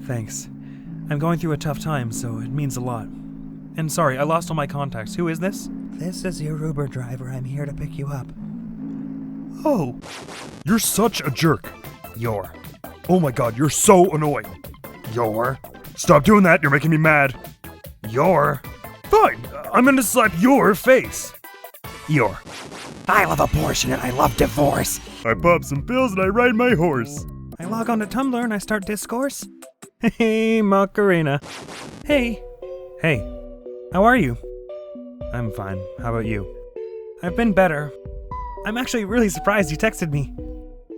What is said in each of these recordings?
Thanks. I'm going through a tough time, so it means a lot. And sorry, I lost all my contacts. Who is this? This is your Uber driver. I'm here to pick you up. Oh, you're such a jerk. Oh my god, you're so annoying. Stop doing that, you're making me mad. Fine, I'm gonna slap your face. I love abortion and I love divorce. I pop some pills and I ride my horse. I log on to Tumblr and I start discourse. Hey, Macarena. Hey. How are you? I'm fine. How about you? I've been better. I'm actually really surprised you texted me.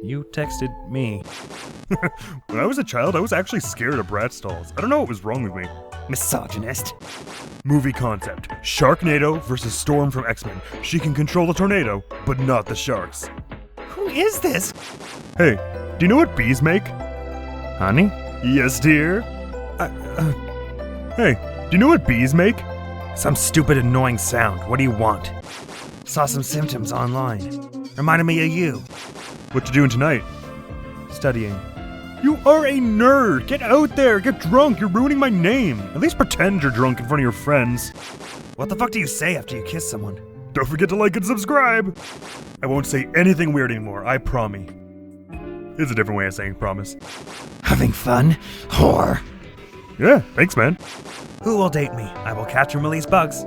You texted me. When I was a child, I was actually scared of brat stalls. I don't know what was wrong with me. Misogynist. Movie concept. Sharknado versus Storm from X-Men. She can control the tornado, but not the sharks. Who is this? Hey, do you know what bees make? Honey? Yes, dear. Hey, do you know what bees make? Some stupid annoying sound. What do you want? Saw some symptoms online. Reminded me of you. What you doing tonight? Studying. You are a nerd! Get out there! Get drunk! You're ruining my name! At least pretend you're drunk in front of your friends. What the fuck do you say after you kiss someone? Don't forget to like and subscribe! I won't say anything weird anymore, I promise. It's a different way of saying promise. Having fun? Whore. Yeah, thanks, man. Who will date me? I will catch and release bugs.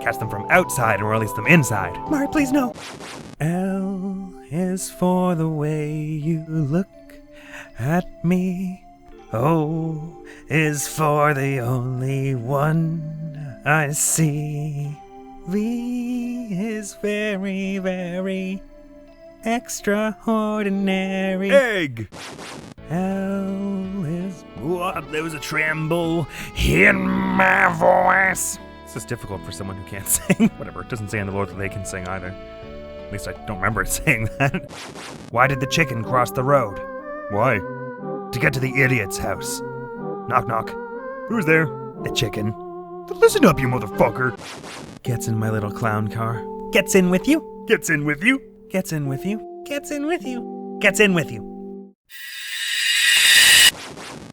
Catch them from outside and release them inside. Mari, please no. L is for the way you look at me. O is for the only one I see. V is very, very extraordinary. Egg! L is... What? There was a tremble in my voice. This is difficult for someone who can't sing. Whatever, it doesn't say in the Lord that they can sing either. At least I don't remember it saying that. Why did the chicken cross the road? Why? To get to the idiot's house. Knock knock. Who's there? The chicken. Listen up, you motherfucker! Gets in my little clown car. Gets in with you. Gets in with you. Gets in with you. Gets in with you. Gets in with you.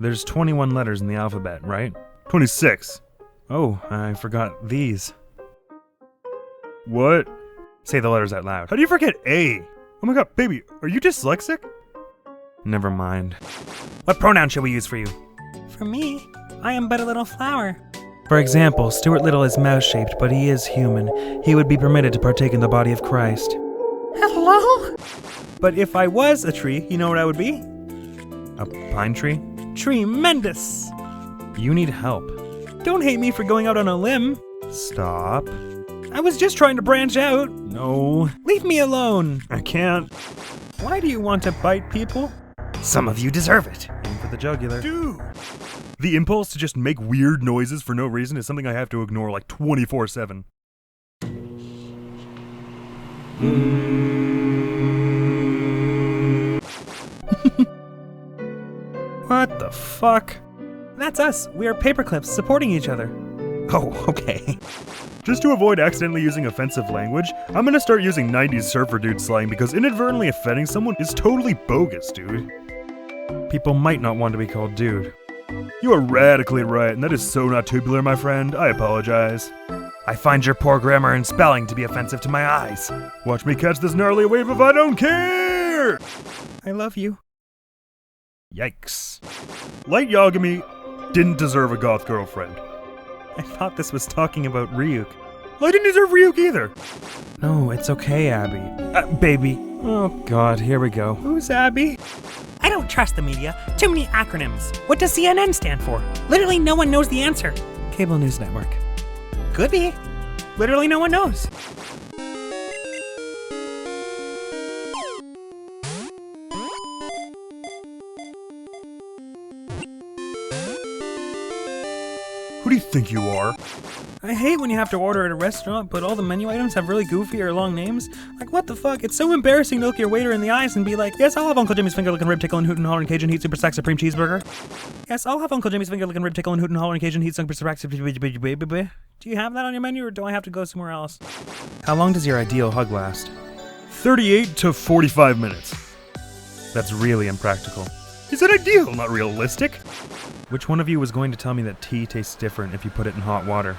There's 21 letters in the alphabet, right? 26. Oh, I forgot these. What? Say the letters out loud. How do you forget A? Oh my god, baby, are you dyslexic? Never mind. What pronoun shall we use for you? For me, I am but a little flower. For example, Stuart Little is mouse-shaped, but he is human. He would be permitted to partake in the body of Christ. Hello? But if I was a tree, you know what I would be? A pine tree? Tremendous. You need help. Don't hate me for going out on a limb. Stop. I was just trying to branch out. No. Leave me alone. I can't. Why do you want to bite people? Some of you deserve it. Aim for the jugular. Dude! The impulse to just make weird noises for no reason is something I have to ignore like 24/7. What the fuck? That's us. We are paperclips supporting each other. Oh, okay. Just to avoid accidentally using offensive language, I'm gonna start using 90s surfer dude slang because inadvertently offending someone is totally bogus, dude. People might not want to be called dude. You are radically right, and that is so not tubular, my friend. I apologize. I find your poor grammar and spelling to be offensive to my eyes. Watch me catch this gnarly wave if I don't care! I love you. Yikes. Light Yagami didn't deserve a goth girlfriend. I thought this was talking about Ryuk. I didn't deserve Ryuk either. No, it's okay, Abby. Baby. Oh god, here we go. Who's Abby? I don't trust the media. Too many acronyms. What does CNN stand for? Literally no one knows the answer. Cable News Network. Could be. Literally no one knows. Who do you think you are? I hate when you have to order at a restaurant, but all the menu items have really goofy or long names. Like, what the fuck? It's so embarrassing to look your waiter in the eyes and be like, yes, I'll have Uncle Jimmy's finger licking rib tickle and hoot and holler and Cajun heat super stack supreme cheeseburger. Yes, I'll have Uncle Jimmy's finger licking rib tickle and hoot and holler and Cajun heat super stack. Do you have that on your menu, or do I have to go somewhere else? How long does your ideal hug last? 38 to 45 minutes. That's really impractical. Is that ideal, not realistic? Which one of you was going to tell me that tea tastes different if you put it in hot water?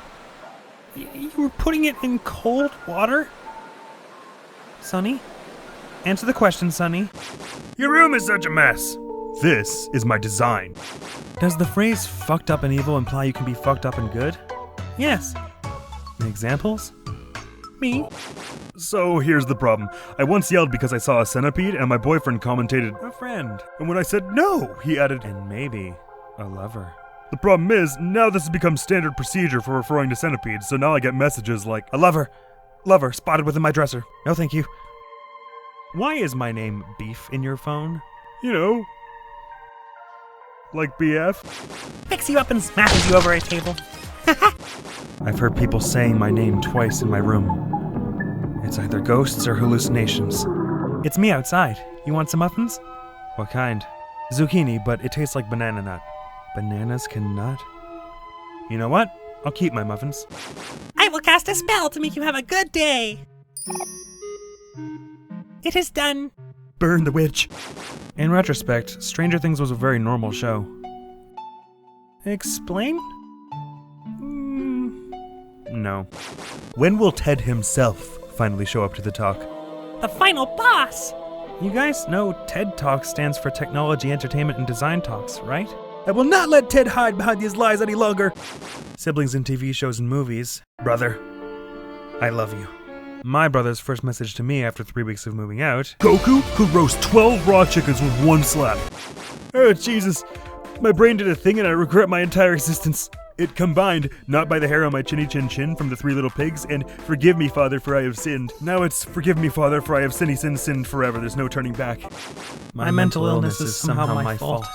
You were putting it in cold water? Sonny? Answer the question, Sonny. Your room is such a mess. This is my design. Does the phrase fucked up and evil imply you can be fucked up and good? Yes. Examples? Me? So here's the problem. I once yelled because I saw a centipede and my boyfriend commentated, A friend. and when I said no, he added, And maybe a lover. the problem is, now this has become standard procedure for referring to centipedes, so now I get messages like, A lover. Lover spotted within my dresser. No thank you. Why is my name Beef in your phone? you know, like BF. Picks you up and smashes you over a table. I've heard people saying my name twice in my room. It's either ghosts or hallucinations. It's me outside. You want some muffins? What kind? Zucchini, but it tastes like banana nut. Bananas can nut? You know what? I'll keep my muffins. I will cast a spell to make you have a good day. It is done. Burn the witch. In retrospect, Stranger Things was a very normal show. Explain? No. When will Ted himself finally show up to the talk? The final boss! You guys know TED Talks stands for Technology, Entertainment, and Design Talks, right? I will not let Ted hide behind these lies any longer. Siblings in TV shows and movies. Brother, I love you. My brother's first message to me after 3 weeks of moving out. Goku could roast 12 raw chickens with one slap. Oh, Jesus. My brain did a thing and I regret my entire existence. It combined, not by the hair on my chinny chin chin from the 3 Little Pigs, and forgive me, Father, for I have sinned. Now it's forgive me, Father, for I have sinned forever. There's no turning back. My mental illness is somehow my fault.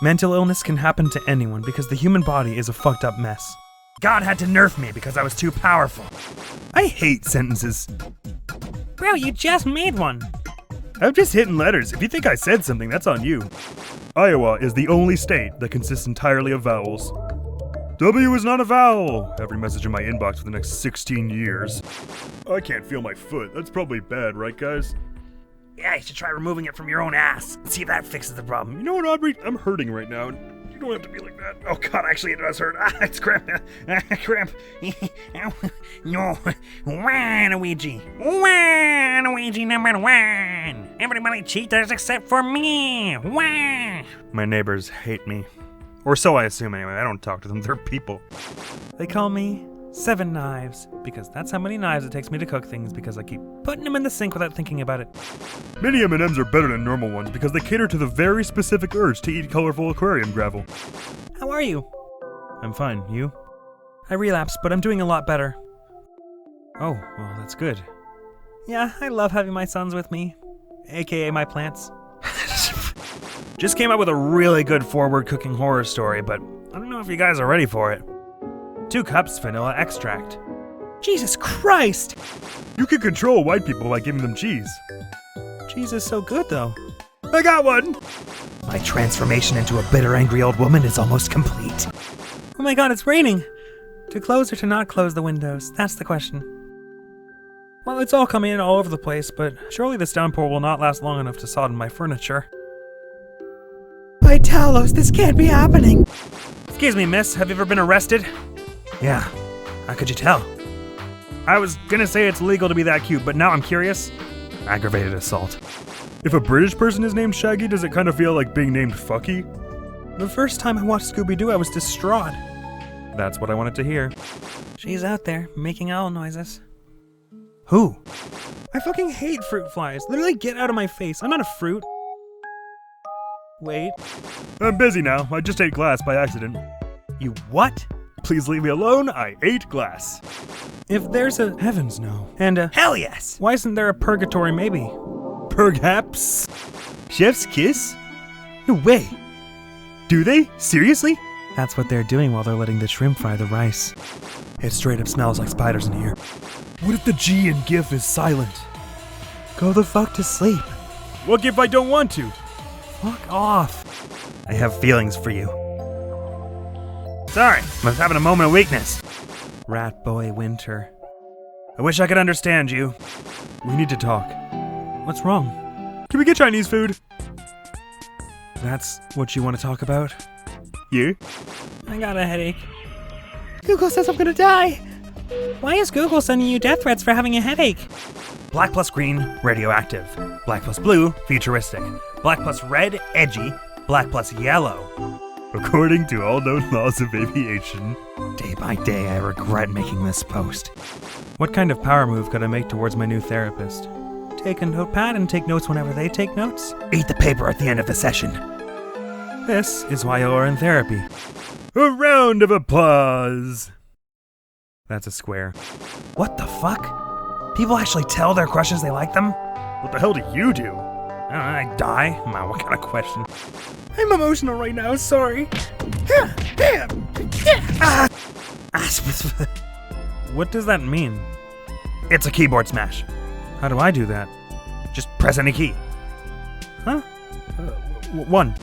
Mental illness can happen to anyone because the human body is a fucked up mess. God had to nerf me because I was too powerful. I hate sentences. Bro, you just made one. I'm just hitting letters. If you think I said something, that's on you. Iowa is the only state that consists entirely of vowels. W is not a vowel. Every message in my inbox for the next 16 years. I can't feel my foot. That's probably bad, right, guys? Yeah, you should try removing it from your own ass. See if that fixes the problem. You know what, Aubrey? I'm hurting right now. You don't have to be like that. Oh, God, actually, it does hurt. It's cramp. Cramp. No. Waluigi. Waluigi number 1. Everybody cheaters except for me. Wah. My neighbors hate me. Or so I assume anyway. I don't talk to them. They're people. They call me 7 Knives because that's how many knives it takes me to cook things because I keep putting them in the sink without thinking about it. Mini M&Ms are better than normal ones because they cater to the very specific urge to eat colorful aquarium gravel. How are you? I'm fine. You? I relapsed, but I'm doing a lot better. Oh, well, that's good. Yeah, I love having my sons with me, aka my plants. Just came up with a really good forward cooking horror story, but I don't know if you guys are ready for it. 2 cups vanilla extract. Jesus Christ! You can control white people by giving them cheese. Cheese is so good, though. I got one! My transformation into a bitter, angry old woman is almost complete. Oh my god, it's raining! To close or to not close the windows? That's the question. Well, it's all coming in all over the place, but surely this downpour will not last long enough to sodden my furniture. By Talos, this can't be happening! Excuse me, miss, have you ever been arrested? Yeah. How could you tell? I was gonna say it's legal to be that cute, but now I'm curious. Aggravated assault. If a British person is named Shaggy, does it kind of feel like being named Fucky? The first time I watched Scooby-Doo, I was distraught. That's what I wanted to hear. She's out there, making owl noises. Who? I fucking hate fruit flies. Literally get out of my face. I'm not a fruit. Wait. I'm busy now. I just ate glass by accident. You what? Please leave me alone. I ate glass. If there's a Heavens no. and a Hell yes! why isn't there a purgatory maybe? Perhaps. Chef's kiss? No way. Do they? Seriously? That's what they're doing while they're letting the shrimp fry the rice. It straight up smells like spiders in here. What if the G in GIF is silent? Go the fuck to sleep. What if I don't want to? Fuck off. I have feelings for you. Sorry, I'm having a moment of weakness. Rat Boy Winter. I wish I could understand you. We need to talk. What's wrong? Can we get Chinese food? That's what you want to talk about? Yeah? I got a headache. Google says I'm gonna die. Why is Google sending you death threats for having a headache? Black plus green, radioactive. Black plus blue, futuristic. Black plus red, edgy. Black plus yellow. According to all known laws of aviation. Day by day, I regret making this post. What kind of power move could I make towards my new therapist? Take a notepad and take notes whenever they take notes? Eat the paper at the end of the session. This is why you're in therapy. A round of applause! That's a square. What the fuck? People actually tell their crushes they like them? What the hell do you do? I die? What kind of question? I'm emotional right now, sorry. What does that mean? It's a keyboard smash. How do I do that? Just press any key. Huh? One.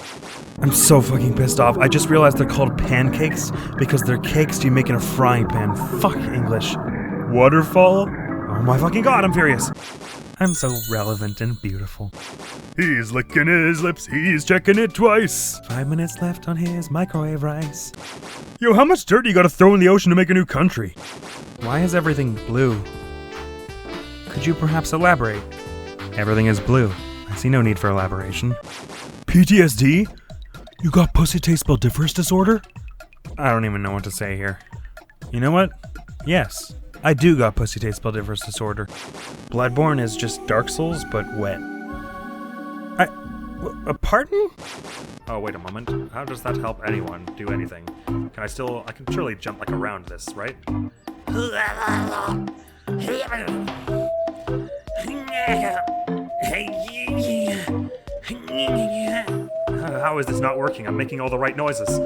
I'm so fucking pissed off. I just realized they're called pancakes because they're cakes you make in a frying pan. Fuck English. Waterfall? Oh my fucking god, I'm furious. I'm so relevant and beautiful. He's licking his lips, he's checking it twice. 5 minutes left on his microwave rice. Yo, how much dirt you gotta throw in the ocean to make a new country? Why is everything blue? Could you perhaps elaborate? Everything is blue. I see no need for elaboration. PTSD? You got pussy taste budiferous disorder? I don't even know what to say here. You know what? Yes, I do got pussy taste budiferous disorder. Bloodborne is just Dark Souls, but wet. Pardon? Oh, wait a moment. How does that help anyone do anything? I can surely jump like around this, right? How is this not working? I'm making all the right noises.